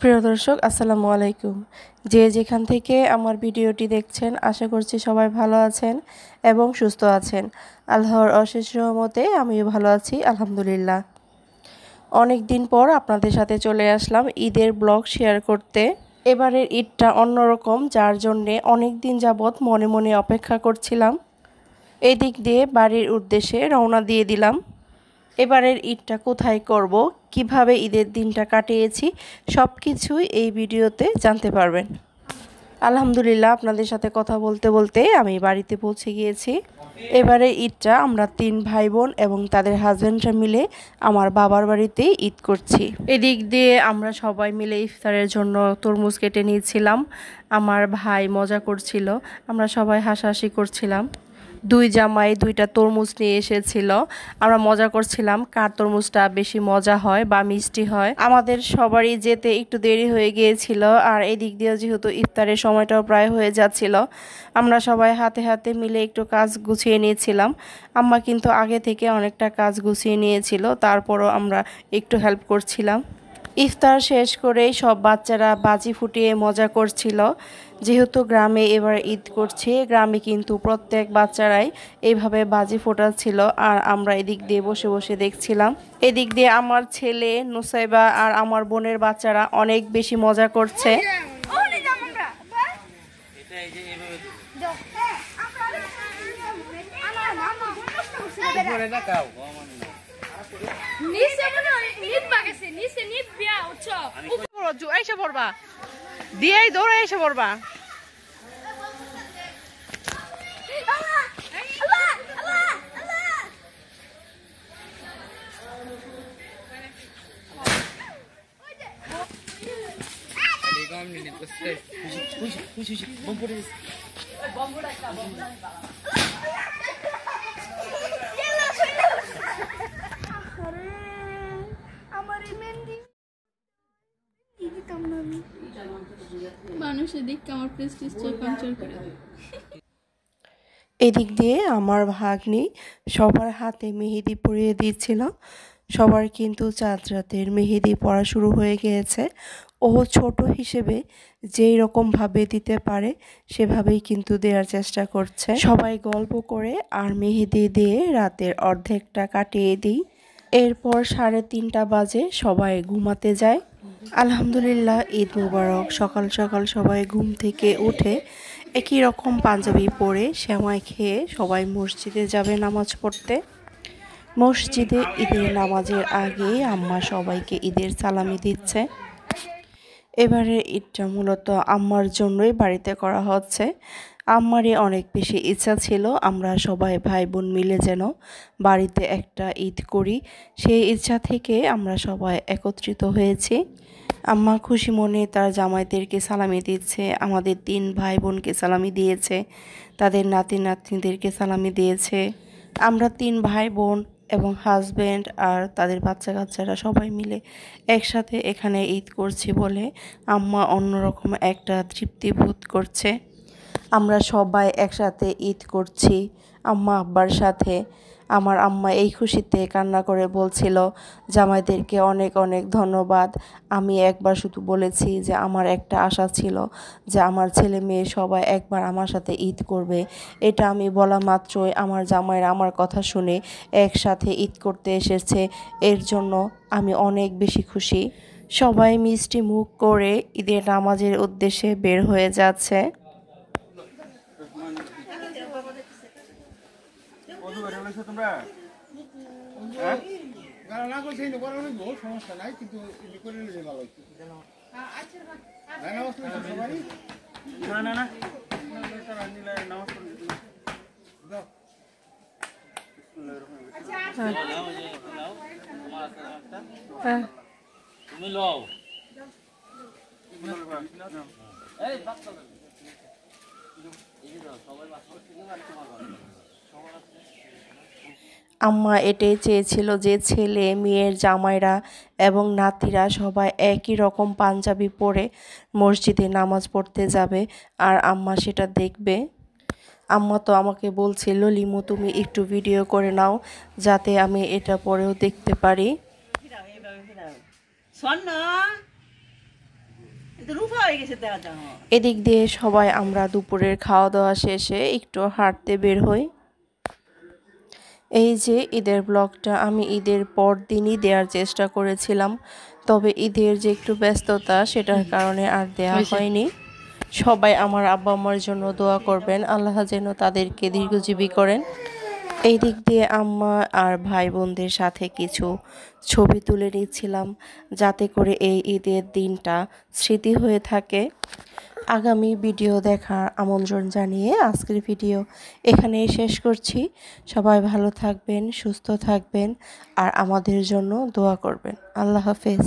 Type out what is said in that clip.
প্রিয় দর্শক আসসালামু আলাইকুম। যে যেখান থেকে আমার ভিডিওটি দেখছেন আশা করছি সবাই ভালো আছেন এবং সুস্থ আছেন। আল্লাহর অশেষ রহমতে আমিও ভালো আছি আলহামদুলিল্লাহ। অনেক দিন পর আপনাদের সাথে চলে আসলাম ঈদের ব্লগ শেয়ার করতে। এবারের ঈদটা অন্যরকম, যার জন্যে অনেক দিন যাবৎ মনে মনে অপেক্ষা করছিলাম। এই দিক দিয়ে বাড়ির উদ্দেশ্যে রওনা দিয়ে দিলাম। এবারের ঈদটা কোথায় করব, কিভাবে ঈদের দিনটা কাটিয়েছি সব কিছুই এই ভিডিওতে জানতে পারবেন। আলহামদুলিল্লাহ, আপনাদের সাথে কথা বলতে বলতে আমি বাড়িতে পৌঁছে গিয়েছি। এবারে ঈদটা আমরা 3 ভাই বোন এবং তাদের হাজব্যান্ডরা মিলে আমার বাবার বাড়িতে ঈদ করছি। এদিক দিয়ে আমরা সবাই মিলে ইফতারের জন্য তরমুজ কেটে নিয়েছিলাম। আমার ভাই মজা করছিল, আমরা সবাই হাসাহাসি করছিলাম। 2 জামাই 2টা তরমুজ নিয়ে এসেছিল। আমরা মজা করছিলাম কার তরমুজটা বেশি মজা হয় বা মিষ্টি হয়। আমাদের সবারই যেতে একটু দেরি হয়ে গিয়েছিল, আর এই দিক দিয়ে যেহেতু ইফতারের সময়টাও প্রায় হয়ে যাচ্ছিল, আমরা সবাই হাতে হাতে মিলে একটু কাজ গুছিয়ে নিয়েছিলাম। আম্মা কিন্তু আগে থেকে অনেকটা কাজ গুছিয়ে নিয়েছিল, তারপরও আমরা একটু হেল্প করছিলাম। ইফতার শেষ করেই সব বাচ্চারা বাজি ফুটিয়ে মজা করছিল। যেহেতু গ্রামে এবার ঈদ করছে, গ্রামে কিন্তু প্রত্যেক বাচ্চারাই এইভাবে বাজি ফোটাচ্ছিল, আর আমরা এদিক দিয়ে বসে বসে দেখছিলাম। এদিক দিয়ে আমার ছেলে নুসাইবা আর আমার বোনের বাচ্চারা অনেক বেশি মজা করছে। দিয়েই দৌড়ে এসে পড়বা। মানুষের দিক আমার প্রেস্টিজ পাঞ্চার করে। এদিক দিয়ে আমার ভাগ্নি সবার হাতে মেহেদি পরিয়ে দিচ্ছিল। সবার কিন্তু চাঁদ রাতের মেহেদি পরা শুরু হয়ে গিয়েছে। ও ছোট হিসেবে যেই রকমভাবে দিতে পারে সেভাবেই কিন্তু দেওয়ার চেষ্টা করছে। সবাই গল্প করে আর মেহেদি দিয়ে রাতের অর্ধেকটা কাটিয়ে দিই। এরপর 3:30 বাজে সবাই ঘুমাতে যায়। আলহামদুলিল্লাহ, ঈদ মুবারক। সকাল সকাল সবাই ঘুম থেকে উঠে একই রকম পাঞ্জাবি পরে সেমাই খেয়ে সবাই মসজিদে যাবে নামাজ পড়তে। মসজিদে ঈদের নামাজের আগে আম্মা সবাইকে ঈদের সালামি দিচ্ছে। এবারে ঈদটা মূলত আম্মার জন্যই বাড়িতে করা হচ্ছে। আম্মারই অনেক বেশি ইচ্ছা ছিল আমরা সবাই ভাই বোন মিলে যেন বাড়িতে একটা ঈদ করি। সেই ইচ্ছা থেকে আমরা সবাই একত্রিত হয়েছি। আম্মা খুশি মনে তার জামাইদেরকে সালামি দিচ্ছে, আমাদের 3 ভাই বোনকে সালামি দিয়েছে, তাদের নাতি নাতনিদেরকে সালামি দিয়েছে। আমরা 3 ভাই বোন এবং হাজব্যান্ড আর তাদের বাচ্চা কাচ্চারা সবাই মিলে একসাথে এখানে ঈদ করছি বলে আম্মা অন্যরকম একটা তৃপ্তি বোধ করছে। আমরা সবাই একসাথে ঈদ করছি আম্মা আব্বার সাথে। আমার আম্মা এই খুশিতে কান্না করে বলছিল, জামাইদেরকে অনেক অনেক ধন্যবাদ। আমি একবার শুধু বলেছি যে আমার একটা আশা ছিল যে আমার ছেলে মেয়ে সবাই একবার আমার সাথে ঈদ করবে। এটা আমি বলা মাত্রই আমার জামাইরা আমার কথা শুনে একসাথে ঈদ করতে এসেছে, এর জন্য আমি অনেক বেশি খুশি। সবাই মিষ্টি মুখ করে ঈদের নামাজের উদ্দেশ্যে বের হয়ে যাচ্ছে। সমস্যা নাই, কিন্তু ভালো আম্মা এটাই চেয়েছিল যে ছেলে মেয়ের জামাইরা এবং নাতিরা সবাই একই রকম পাঞ্জাবি পরে মসজিদে নামাজ পড়তে যাবে, আর আম্মা সেটা দেখবে। আম্মা তো আমাকে বলছিল, লিমু তুমি একটু ভিডিও করে নাও যাতে আমি এটা পরেও দেখতে পারি। এদিক দিয়ে সবাই আমরা দুপুরের খাওয়া দাওয়া শেষে একটু হাঁটতে বের হই। এই যে ঈদের ব্লগটা আমি ঈদের পর দিনই দেওয়ার চেষ্টা করেছিলাম, তবে ঈদের যে একটু ব্যস্ততা সেটার কারণে আর দেয়া হয়নি। সবাই আমার আব্বা আম্মার জন্য দোয়া করবেন, আল্লাহ যেন তাদেরকে দীর্ঘজীবী করেন। এই দিক দিয়ে আম্মা আর ভাই বোনদের সাথে কিছু ছবি তুলে নিচ্ছিলাম, যাতে করে এই ঈদের দিনটা স্মৃতি হয়ে থাকে। আগামী ভিডিও দেখার আমন্ত্রণ জানিয়ে আজকের ভিডিও এখানেই শেষ করছি। সবাই ভালো থাকবেন, সুস্থ থাকবেন আর আমাদের জন্য দোয়া করবেন। আল্লাহ হাফেজ।